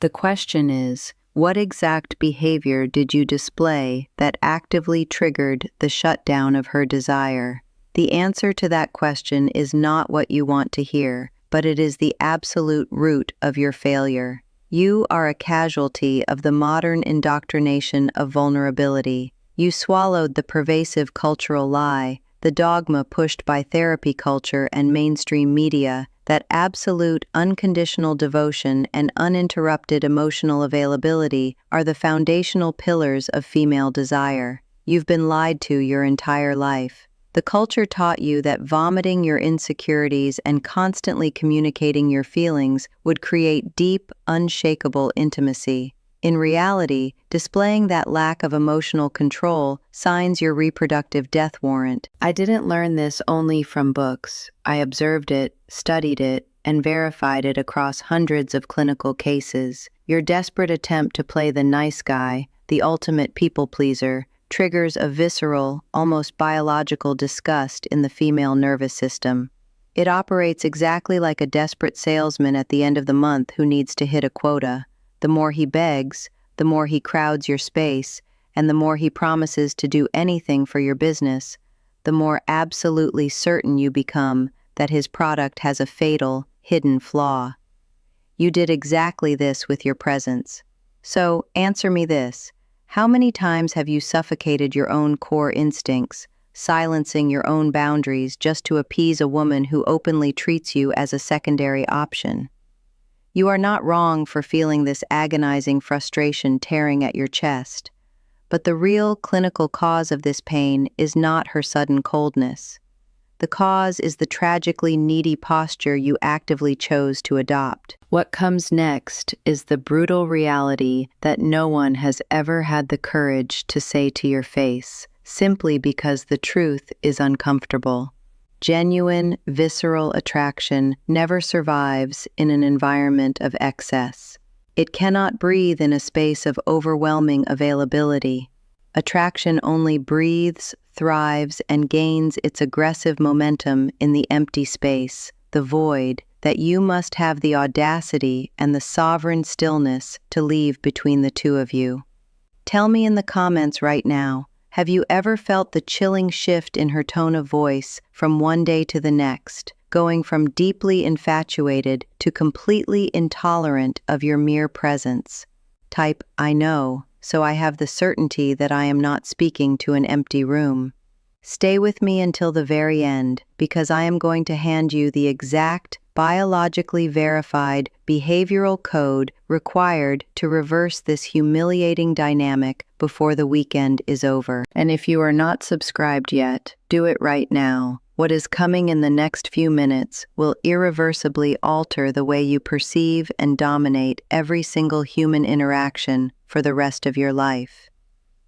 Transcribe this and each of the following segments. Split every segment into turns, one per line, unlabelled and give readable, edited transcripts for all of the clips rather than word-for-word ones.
The question is, what exact behavior did you display that actively triggered the shutdown of her desire? The answer to that question is not what you want to hear, but it is the absolute root of your failure. You are a casualty of the modern indoctrination of vulnerability. You swallowed the pervasive cultural lie, the dogma pushed by therapy culture and mainstream media, that absolute unconditional devotion and uninterrupted emotional availability are the foundational pillars of female desire. You've been lied to your entire life. The culture taught you that vomiting your insecurities and constantly communicating your feelings would create deep, unshakable intimacy. In reality, displaying that lack of emotional control signs your reproductive death warrant. I didn't learn this only from books. I observed it, studied it, and verified it across hundreds of clinical cases. Your desperate attempt to play the nice guy, the ultimate people pleaser, triggers a visceral, almost biological disgust in the female nervous system. It operates exactly like a desperate salesman at the end of the month who needs to hit a quota. The more he begs, the more he crowds your space, and the more he promises to do anything for your business, the more absolutely certain you become that his product has a fatal, hidden flaw. You did exactly this with your presence. So, answer me this. How many times have you suffocated your own core instincts, silencing your own boundaries just to appease a woman who openly treats you as a secondary option? You are not wrong for feeling this agonizing frustration tearing at your chest, but the real clinical cause of this pain is not her sudden coldness. The cause is the tragically needy posture you actively chose to adopt. What comes next is the brutal reality that no one has ever had the courage to say to your face, simply because the truth is uncomfortable. Genuine, visceral attraction never survives in an environment of excess. It cannot breathe in a space of overwhelming availability. Attraction only breathes, thrives, and gains its aggressive momentum in the empty space, the void, that you must have the audacity and the sovereign stillness to leave between the two of you. Tell me in the comments right now, have you ever felt the chilling shift in her tone of voice from one day to the next, going from deeply infatuated to completely intolerant of your mere presence? Type, I know, so I have the certainty that I am not speaking to an empty room. Stay with me until the very end, because I am going to hand you the exact, biologically verified behavioral code required to reverse this humiliating dynamic before the weekend is over. And if you are not subscribed yet, do it right now. What is coming in the next few minutes will irreversibly alter the way you perceive and dominate every single human interaction for the rest of your life.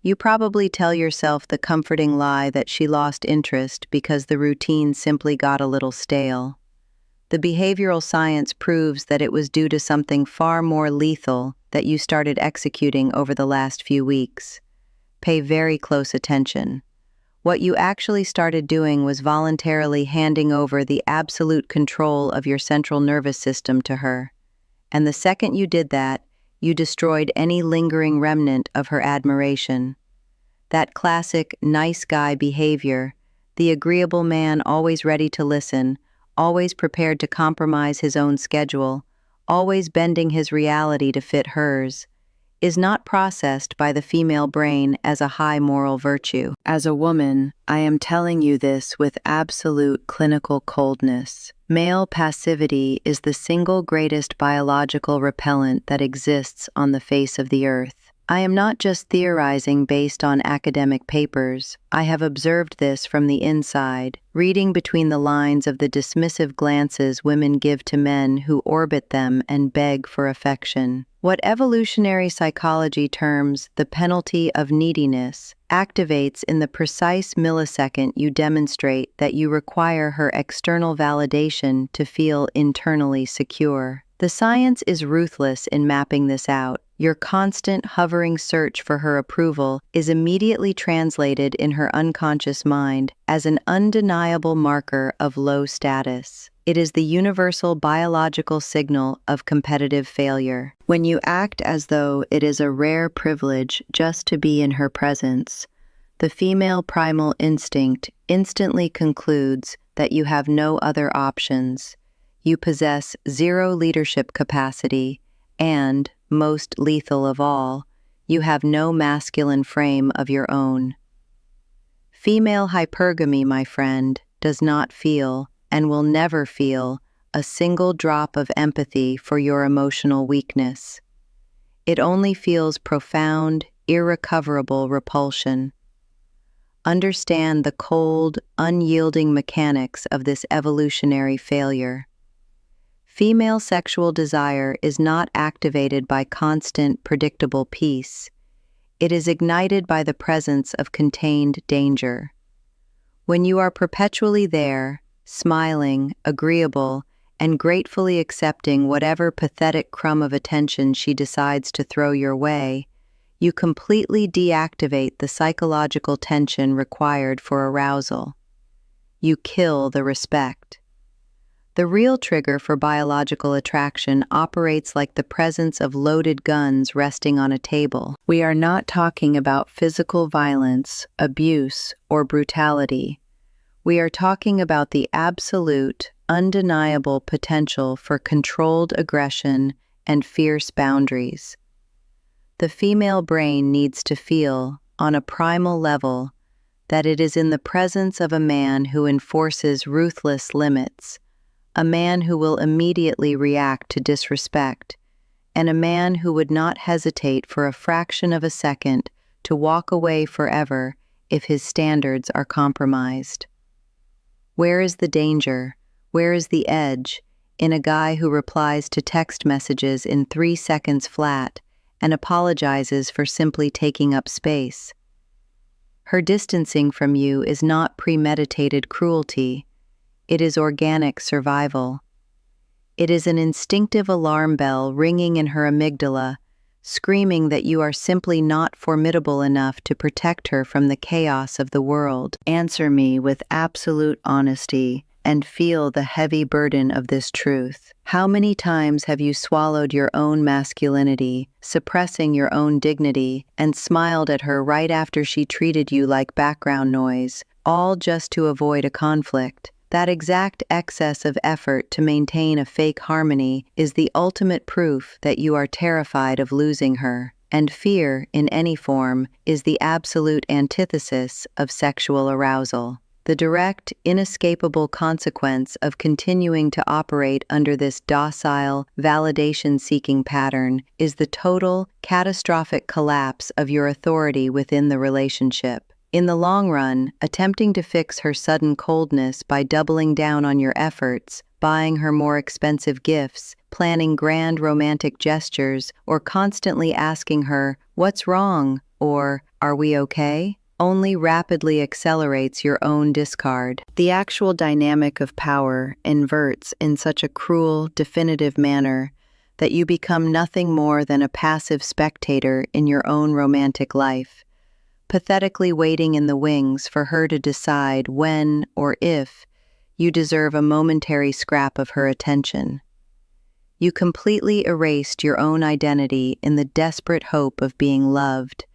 You probably tell yourself the comforting lie that she lost interest because the routine simply got a little stale. The behavioral science proves that it was due to something far more lethal that you started executing over the last few weeks. Pay very close attention. What you actually started doing was voluntarily handing over the absolute control of your central nervous system to her. And the second you did that, you destroyed any lingering remnant of her admiration. That classic nice guy behavior, the agreeable man always ready to listen, always prepared to compromise his own schedule, always bending his reality to fit hers, is not processed by the female brain as a high moral virtue. As a woman, I am telling you this with absolute clinical coldness. Male passivity is the single greatest biological repellent that exists on the face of the earth. I am not just theorizing based on academic papers. I have observed this from the inside, reading between the lines of the dismissive glances women give to men who orbit them and beg for affection. What evolutionary psychology terms the penalty of neediness activates in the precise millisecond you demonstrate that you require her external validation to feel internally secure. The science is ruthless in mapping this out. Your constant hovering search for her approval is immediately translated in her unconscious mind as an undeniable marker of low status. It is the universal biological signal of competitive failure. When you act as though it is a rare privilege just to be in her presence, the female primal instinct instantly concludes that you have no other options. You possess zero leadership capacity, and, most lethal of all, you have no masculine frame of your own. Female hypergamy, my friend, does not feel, and will never feel, a single drop of empathy for your emotional weakness. It only feels profound, irrecoverable repulsion. Understand the cold, unyielding mechanics of this evolutionary failure. Female sexual desire is not activated by constant, predictable peace. It is ignited by the presence of contained danger. When you are perpetually there, smiling, agreeable, and gratefully accepting whatever pathetic crumb of attention she decides to throw your way, you completely deactivate the psychological tension required for arousal. You kill the respect. The real trigger for biological attraction operates like the presence of loaded guns resting on a table. We are not talking about physical violence, abuse, or brutality. We are talking about the absolute, undeniable potential for controlled aggression and fierce boundaries. The female brain needs to feel, on a primal level, that it is in the presence of a man who enforces ruthless limits, a man who will immediately react to disrespect, and a man who would not hesitate for a fraction of a second to walk away forever if his standards are compromised. Where is the danger? Where is the edge in a guy who replies to text messages in 3 seconds flat and apologizes for simply taking up space? Her distancing from you is not premeditated cruelty. It is organic survival. It is an instinctive alarm bell ringing in her amygdala, screaming that you are simply not formidable enough to protect her from the chaos of the world. Answer me with absolute honesty and feel the heavy burden of this truth. How many times have you swallowed your own masculinity, suppressing your own dignity, and smiled at her right after she treated you like background noise, all just to avoid a conflict? That exact excess of effort to maintain a fake harmony is the ultimate proof that you are terrified of losing her, and fear, in any form, is the absolute antithesis of sexual arousal. The direct, inescapable consequence of continuing to operate under this docile, validation-seeking pattern is the total, catastrophic collapse of your authority within the relationship. In the long run, attempting to fix her sudden coldness by doubling down on your efforts, buying her more expensive gifts, planning grand romantic gestures, or constantly asking her, "What's wrong?" or "Are we okay?" only rapidly accelerates your own discard. The actual dynamic of power inverts in such a cruel, definitive manner that you become nothing more than a passive spectator in your own romantic life, pathetically waiting in the wings for her to decide when or if you deserve a momentary scrap of her attention. You completely erased your own identity in the desperate hope of being loved,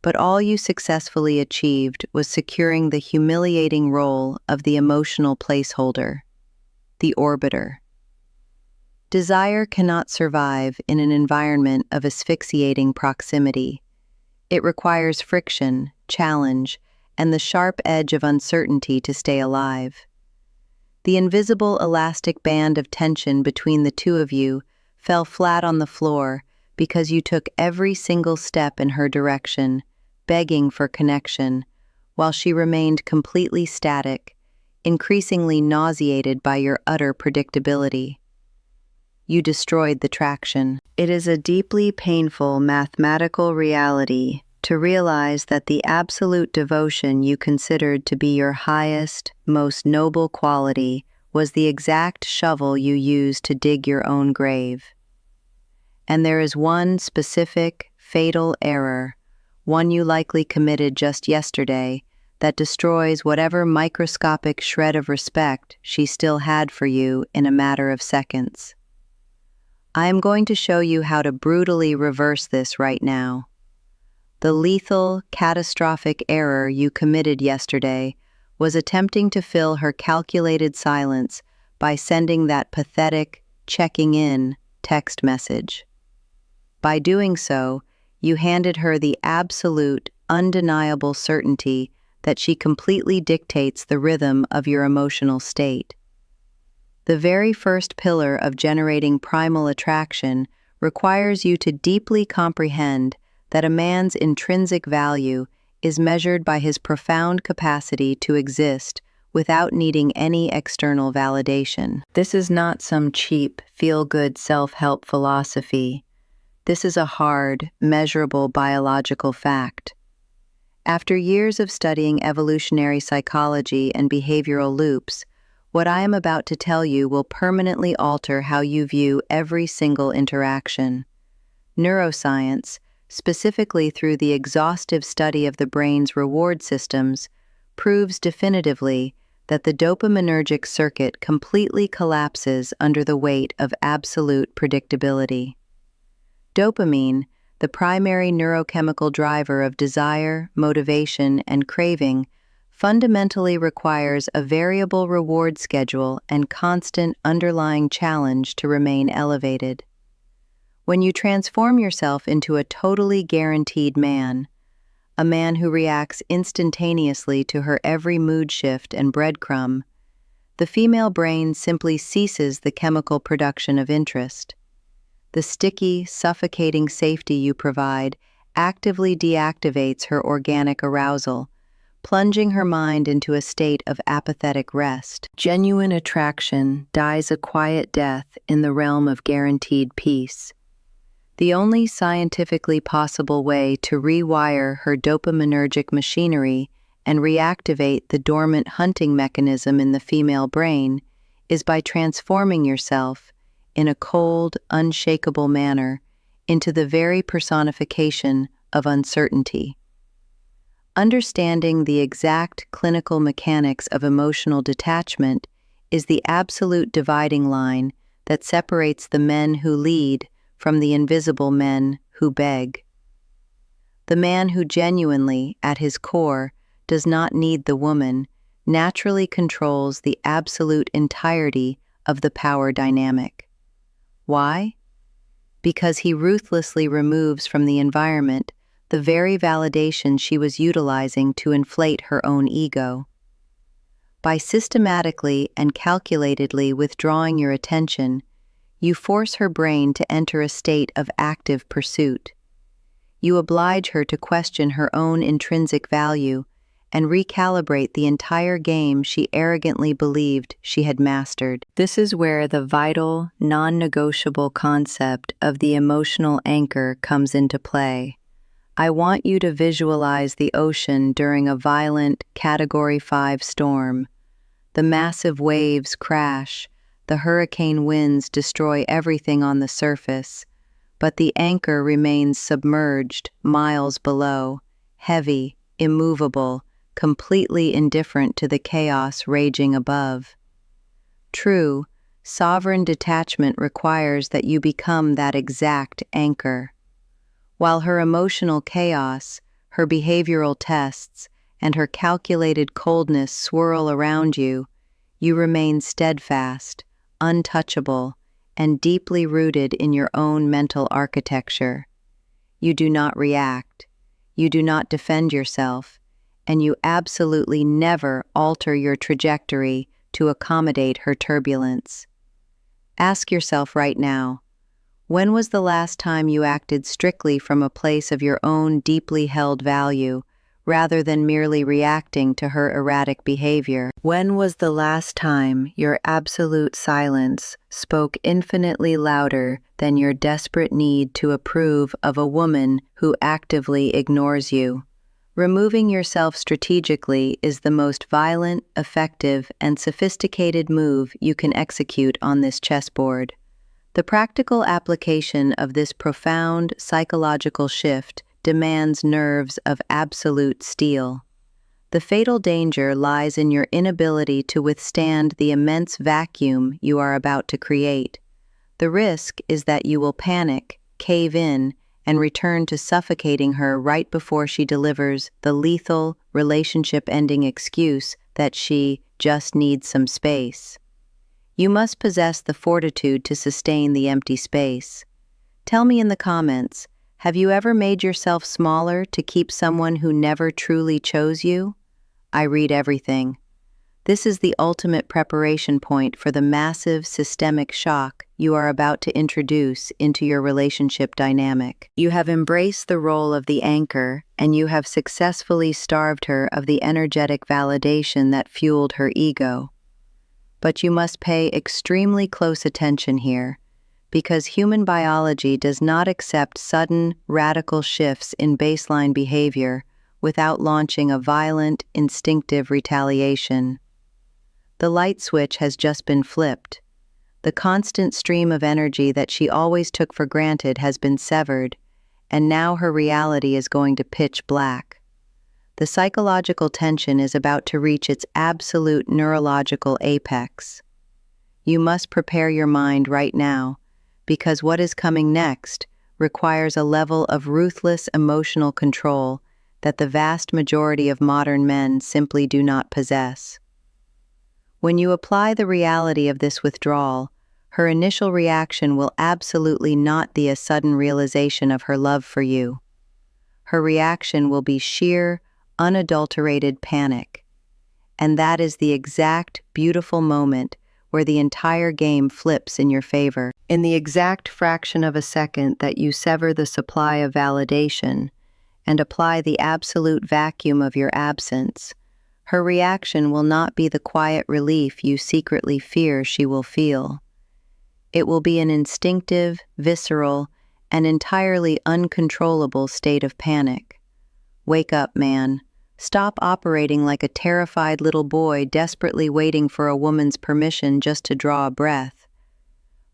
but all you successfully achieved was securing the humiliating role of the emotional placeholder, the orbiter. Desire cannot survive in an environment of asphyxiating proximity. It requires friction, challenge, and the sharp edge of uncertainty to stay alive. The invisible elastic band of tension between the two of you fell flat on the floor because you took every single step in her direction, begging for connection, while she remained completely static, increasingly nauseated by your utter predictability. You destroyed the traction. It is a deeply painful mathematical reality to realize that the absolute devotion you considered to be your highest, most noble quality was the exact shovel you used to dig your own grave. And there is one specific, fatal error, one you likely committed just yesterday, that destroys whatever microscopic shred of respect she still had for you in a matter of seconds. I am going to show you how to brutally reverse this right now. The lethal, catastrophic error you committed yesterday was attempting to fill her calculated silence by sending that pathetic, checking in text message. By doing so, you handed her the absolute, undeniable certainty that she completely dictates the rhythm of your emotional state. The very first pillar of generating primal attraction requires you to deeply comprehend that a man's intrinsic value is measured by his profound capacity to exist without needing any external validation. This is not some cheap, feel-good self-help philosophy. This is a hard, measurable biological fact. After years of studying evolutionary psychology and behavioral loops, what I am about to tell you will permanently alter how you view every single interaction. Neuroscience, specifically through the exhaustive study of the brain's reward systems, proves definitively that the dopaminergic circuit completely collapses under the weight of absolute predictability. Dopamine, the primary neurochemical driver of desire, motivation, and craving, fundamentally requires a variable reward schedule and constant underlying challenge to remain elevated. When you transform yourself into a totally guaranteed man, a man who reacts instantaneously to her every mood shift and breadcrumb, the female brain simply ceases the chemical production of interest. The sticky, suffocating safety you provide actively deactivates her organic arousal, plunging her mind into a state of apathetic rest. Genuine attraction dies a quiet death in the realm of guaranteed peace. The only scientifically possible way to rewire her dopaminergic machinery and reactivate the dormant hunting mechanism in the female brain is by transforming yourself, in a cold, unshakable manner, into the very personification of uncertainty. Understanding the exact clinical mechanics of emotional detachment is the absolute dividing line that separates the men who lead from the invisible men who beg. The man who genuinely, at his core, does not need the woman, naturally controls the absolute entirety of the power dynamic. Why? Because he ruthlessly removes from the environment the very validation she was utilizing to inflate her own ego. By systematically and calculatedly withdrawing your attention, you force her brain to enter a state of active pursuit. You oblige her to question her own intrinsic value and recalibrate the entire game she arrogantly believed she had mastered. This is where the vital, non-negotiable concept of the emotional anchor comes into play. I want you to visualize the ocean during a violent Category 5 storm. The massive waves crash, the hurricane winds destroy everything on the surface, but the anchor remains submerged miles below, heavy, immovable, completely indifferent to the chaos raging above. True, sovereign detachment requires that you become that exact anchor. While her emotional chaos, her behavioral tests, and her calculated coldness swirl around you, you remain steadfast, untouchable, and deeply rooted in your own mental architecture. You do not react, you do not defend yourself, and you absolutely never alter your trajectory to accommodate her turbulence. Ask yourself right now, when was the last time you acted strictly from a place of your own deeply held value, rather than merely reacting to her erratic behavior? When was the last time your absolute silence spoke infinitely louder than your desperate need to approve of a woman who actively ignores you? Removing yourself strategically is the most violent, effective, and sophisticated move you can execute on this chessboard. The practical application of this profound psychological shift demands nerves of absolute steel. The fatal danger lies in your inability to withstand the immense vacuum you are about to create. The risk is that you will panic, cave in, and return to suffocating her right before she delivers the lethal, relationship-ending excuse that she just needs some space. You must possess the fortitude to sustain the empty space. Tell me in the comments, have you ever made yourself smaller to keep someone who never truly chose you? I read everything. This is the ultimate preparation point for the massive systemic shock you are about to introduce into your relationship dynamic. You have embraced the role of the anchor, and you have successfully starved her of the energetic validation that fueled her ego. But you must pay extremely close attention here, because human biology does not accept sudden, radical shifts in baseline behavior without launching a violent, instinctive retaliation. The light switch has just been flipped. The constant stream of energy that she always took for granted has been severed, and now her reality is going to pitch black. The psychological tension is about to reach its absolute neurological apex. You must prepare your mind right now, because what is coming next requires a level of ruthless emotional control that the vast majority of modern men simply do not possess. When you apply the reality of this withdrawal, her initial reaction will absolutely not be a sudden realization of her love for you. Her reaction will be sheer, unadulterated panic. And that is the exact beautiful moment where the entire game flips in your favor. In the exact fraction of a second that you sever the supply of validation and apply the absolute vacuum of your absence, her reaction will not be the quiet relief you secretly fear she will feel. It will be an instinctive, visceral, and entirely uncontrollable state of panic. Wake up, man. Stop operating like a terrified little boy desperately waiting for a woman's permission just to draw a breath.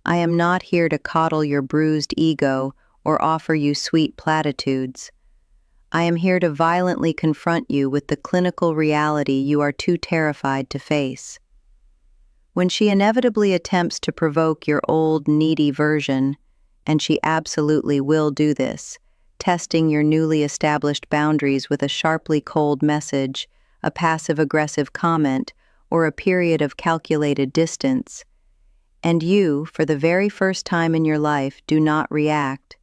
I am not here to coddle your bruised ego or offer you sweet platitudes. I am here to violently confront you with the clinical reality you are too terrified to face. When she inevitably attempts to provoke your old, needy version, and she absolutely will do this, testing your newly established boundaries with a sharply cold message, a passive-aggressive comment, or a period of calculated distance, and you, for the very first time in your life, do not react,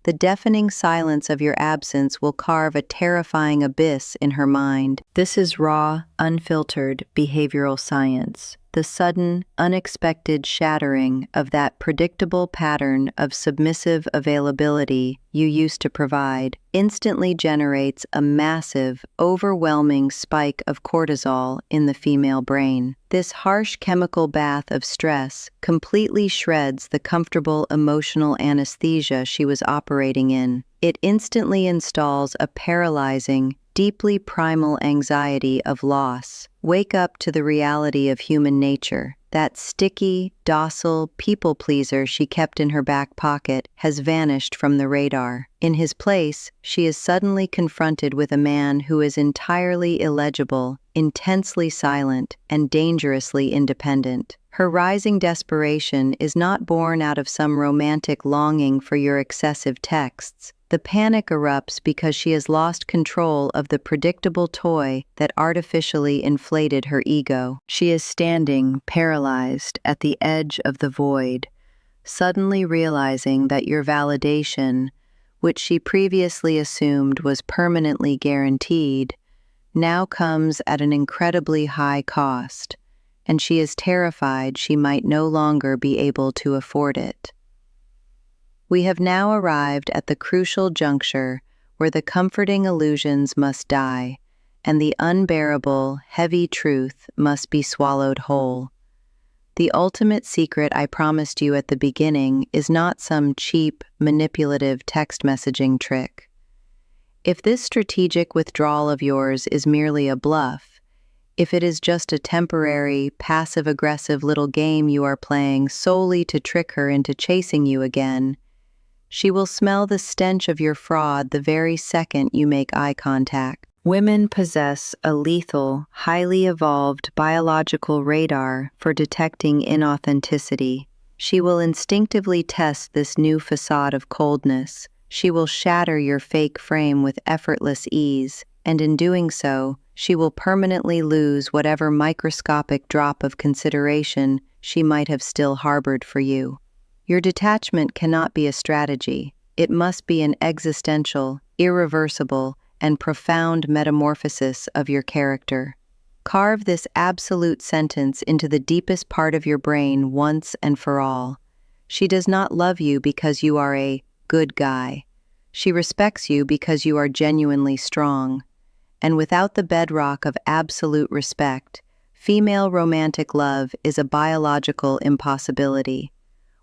the deafening silence of your absence will carve a terrifying abyss in her mind. This is raw, unfiltered behavioral science. The sudden, unexpected shattering of that predictable pattern of submissive availability you used to provide instantly generates a massive, overwhelming spike of cortisol in the female brain. This harsh chemical bath of stress completely shreds the comfortable emotional anesthesia she was operating in. It instantly installs a paralyzing, deeply primal anxiety of loss. Wake up to the reality of human nature. That sticky, docile people-pleaser she kept in her back pocket has vanished from the radar. In his place, she is suddenly confronted with a man who is entirely illegible, intensely silent, and dangerously independent. Her rising desperation is not born out of some romantic longing for your excessive texts. The panic erupts because she has lost control of the predictable toy that artificially inflated her ego. She is standing, paralyzed, at the edge of the void, suddenly realizing that your validation, which she previously assumed was permanently guaranteed, now comes at an incredibly high cost, and she is terrified she might no longer be able to afford it. We have now arrived at the crucial juncture where the comforting illusions must die, and the unbearable, heavy truth must be swallowed whole. The ultimate secret I promised you at the beginning is not some cheap, manipulative text messaging trick. If this strategic withdrawal of yours is merely a bluff, if it is just a temporary, passive-aggressive little game you are playing solely to trick her into chasing you again, she will smell the stench of your fraud the very second you make eye contact. Women possess a lethal, highly evolved biological radar for detecting inauthenticity. She will instinctively test this new facade of coldness. She will shatter your fake frame with effortless ease, and in doing so, she will permanently lose whatever microscopic drop of consideration she might have still harbored for you. Your detachment cannot be a strategy. It must be an existential, irreversible, and profound metamorphosis of your character. Carve this absolute sentence into the deepest part of your brain once and for all. She does not love you because you are a good guy. She respects you because you are genuinely strong. And without the bedrock of absolute respect, female romantic love is a biological impossibility.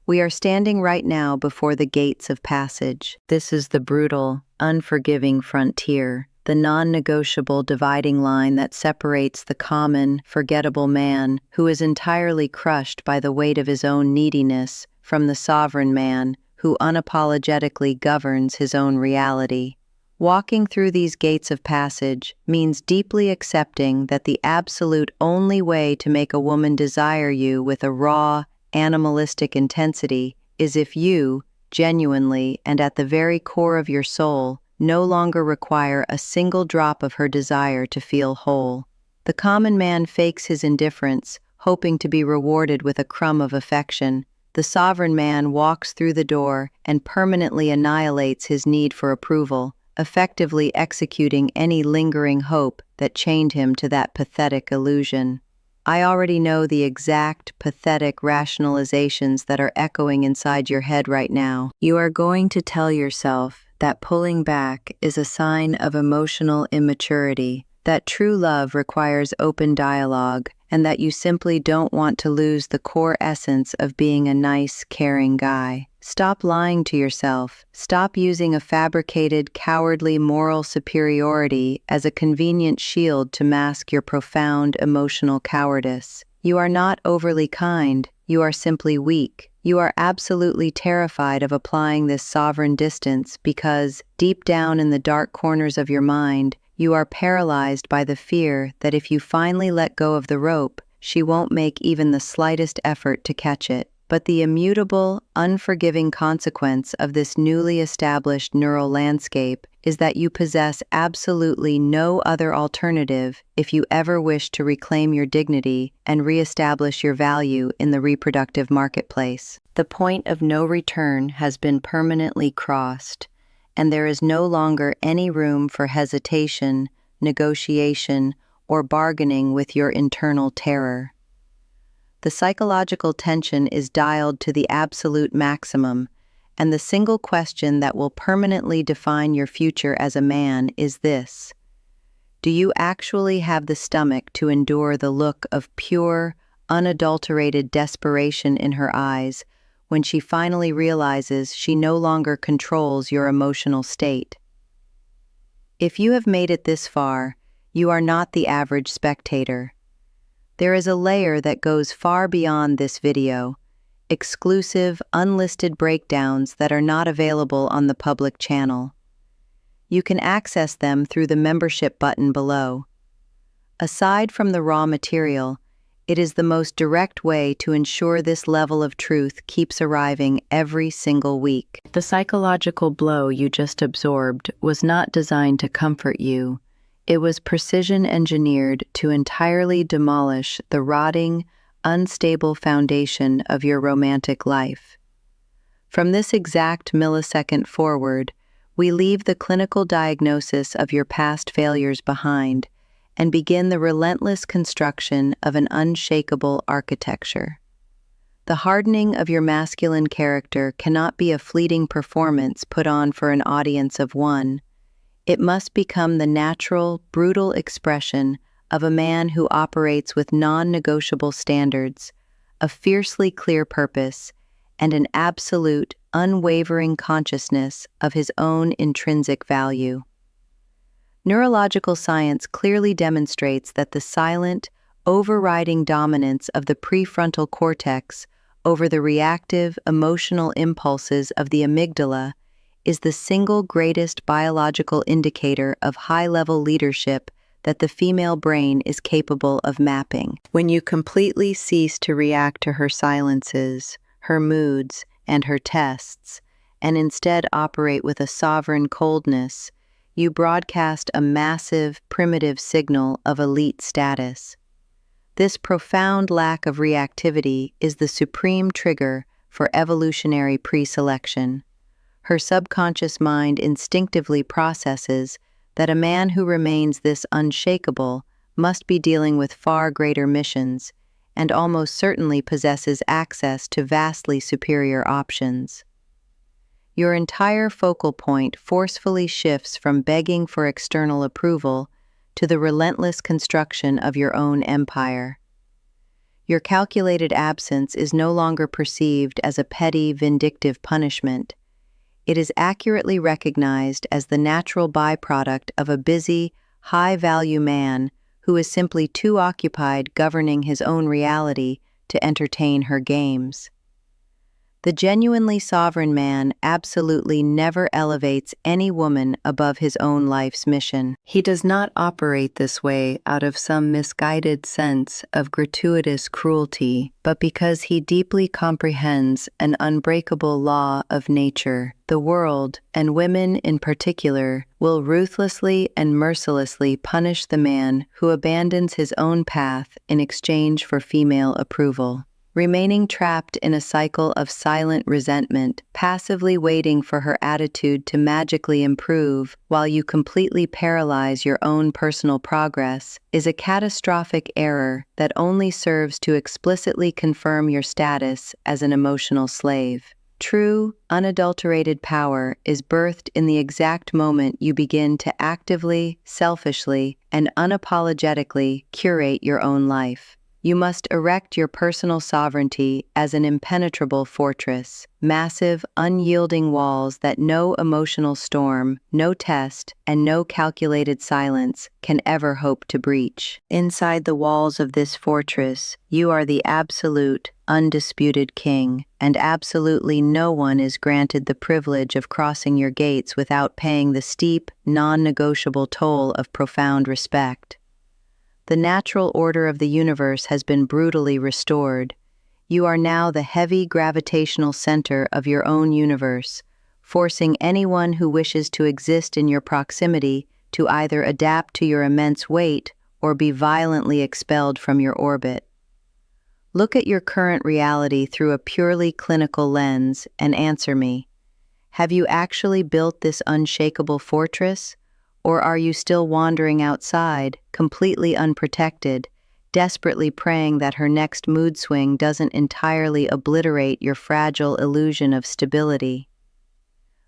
We are standing right now before the gates of passage. This is the brutal, unforgiving frontier, the non-negotiable dividing line that separates the common, forgettable man who is entirely crushed by the weight of his own neediness from the sovereign man who unapologetically governs his own reality. Walking through these gates of passage means deeply accepting that the absolute only way to make a woman desire you with a raw, animalistic intensity is if you, genuinely and at the very core of your soul, no longer require a single drop of her desire to feel whole. The common man fakes his indifference, hoping to be rewarded with a crumb of affection. The sovereign man walks through the door and permanently annihilates his need for approval, effectively executing any lingering hope that chained him to that pathetic illusion. I already know the exact, pathetic rationalizations that are echoing inside your head right now. You are going to tell yourself that pulling back is a sign of emotional immaturity, that true love requires open dialogue, and that you simply don't want to lose the core essence of being a nice, caring guy. Stop lying to yourself. Stop using a fabricated, cowardly moral superiority as a convenient shield to mask your profound emotional cowardice. You are not overly kind. You are simply weak. You are absolutely terrified of applying this sovereign distance because, deep down in the dark corners of your mind, you are paralyzed by the fear that if you finally let go of the rope, she won't make even the slightest effort to catch it. But the immutable, unforgiving consequence of this newly established neural landscape is that you possess absolutely no other alternative if you ever wish to reclaim your dignity and reestablish your value in the reproductive marketplace. The point of no return has been permanently crossed, and there is no longer any room for hesitation, negotiation, or bargaining with your internal terror. The psychological tension is dialed to the absolute maximum, and the single question that will permanently define your future as a man is this: do you actually have the stomach to endure the look of pure, unadulterated desperation in her eyes when she finally realizes she no longer controls your emotional state? If you have made it this far, you are not the average spectator. There is a layer that goes far beyond this video, exclusive, unlisted breakdowns that are not available on the public channel. You can access them through the membership button below. Aside from the raw material, it is the most direct way to ensure this level of truth keeps arriving every single week. The psychological blow you just absorbed was not designed to comfort you. It was precision-engineered to entirely demolish the rotting, unstable foundation of your romantic life. From this exact millisecond forward, we leave the clinical diagnosis of your past failures behind and begin the relentless construction of an unshakable architecture. The hardening of your masculine character cannot be a fleeting performance put on for an audience of one. It must become the natural, brutal expression of a man who operates with non-negotiable standards, a fiercely clear purpose, and an absolute, unwavering consciousness of his own intrinsic value. Neurological science clearly demonstrates that the silent, overriding dominance of the prefrontal cortex over the reactive, emotional impulses of the amygdala is the single greatest biological indicator of high-level leadership that the female brain is capable of mapping. When you completely cease to react to her silences, her moods, and her tests, and instead operate with a sovereign coldness, you broadcast a massive, primitive signal of elite status. This profound lack of reactivity is the supreme trigger for evolutionary preselection. Her subconscious mind instinctively processes that a man who remains this unshakable must be dealing with far greater missions and almost certainly possesses access to vastly superior options. Your entire focal point forcefully shifts from begging for external approval to the relentless construction of your own empire. Your calculated absence is no longer perceived as a petty, vindictive punishment. It is accurately recognized as the natural byproduct of a busy, high-value man who is simply too occupied governing his own reality to entertain her games. The genuinely sovereign man absolutely never elevates any woman above his own life's mission. He does not operate this way out of some misguided sense of gratuitous cruelty, but because he deeply comprehends an unbreakable law of nature. The world, and women in particular, will ruthlessly and mercilessly punish the man who abandons his own path in exchange for female approval. Remaining trapped in a cycle of silent resentment, passively waiting for her attitude to magically improve while you completely paralyze your own personal progress, is a catastrophic error that only serves to explicitly confirm your status as an emotional slave. True, unadulterated power is birthed in the exact moment you begin to actively, selfishly, and unapologetically curate your own life. You must erect your personal sovereignty as an impenetrable fortress, massive, unyielding walls that no emotional storm, no test, and no calculated silence can ever hope to breach. Inside the walls of this fortress, you are the absolute, undisputed king, and absolutely no one is granted the privilege of crossing your gates without paying the steep, non-negotiable toll of profound respect. The natural order of the universe has been brutally restored. You are now the heavy gravitational center of your own universe, forcing anyone who wishes to exist in your proximity to either adapt to your immense weight or be violently expelled from your orbit. Look at your current reality through a purely clinical lens and answer me. Have you actually built this unshakable fortress? Or are you still wandering outside, completely unprotected, desperately praying that her next mood swing doesn't entirely obliterate your fragile illusion of stability?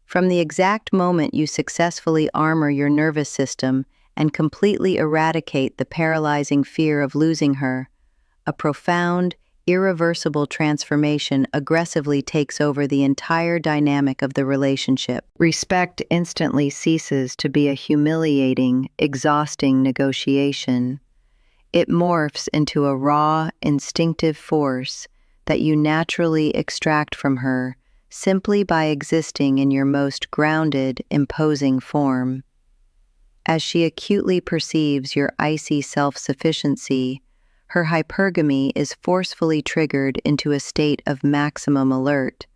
From the exact moment you successfully armor your nervous system and completely eradicate the paralyzing fear of losing her, a profound, irreversible transformation aggressively takes over the entire dynamic of the relationship. Respect instantly ceases to be a humiliating, exhausting negotiation. It morphs into a raw, instinctive force that you naturally extract from her simply by existing in your most grounded, imposing form. As she acutely perceives your icy self-sufficiency, her hypergamy is forcefully triggered into a state of maximum alert,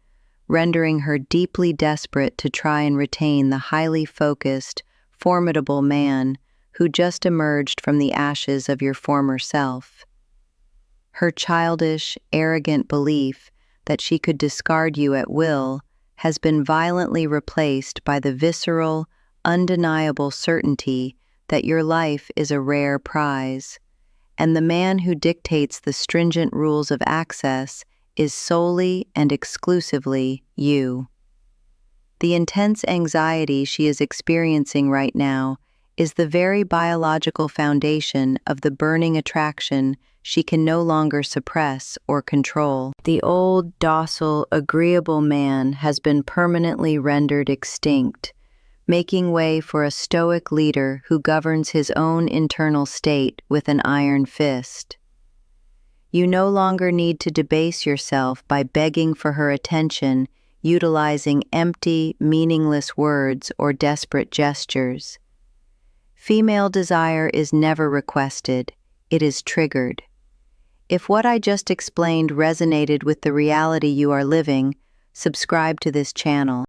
rendering her deeply desperate to try and retain the highly focused, formidable man who just emerged from the ashes of your former self. Her childish, arrogant belief that she could discard you at will has been violently replaced by the visceral, undeniable certainty that your life is a rare prize, and the man who dictates the stringent rules of access is solely and exclusively you. The intense anxiety she is experiencing right now is the very biological foundation of the burning attraction she can no longer suppress or control. The old, docile, agreeable man has been permanently rendered extinct, making way for a stoic leader who governs his own internal state with an iron fist. You no longer need to debase yourself by begging for her attention, utilizing empty, meaningless words or desperate gestures. Female desire is never requested, it is triggered. If what I just explained resonated with the reality you are living, subscribe to this channel.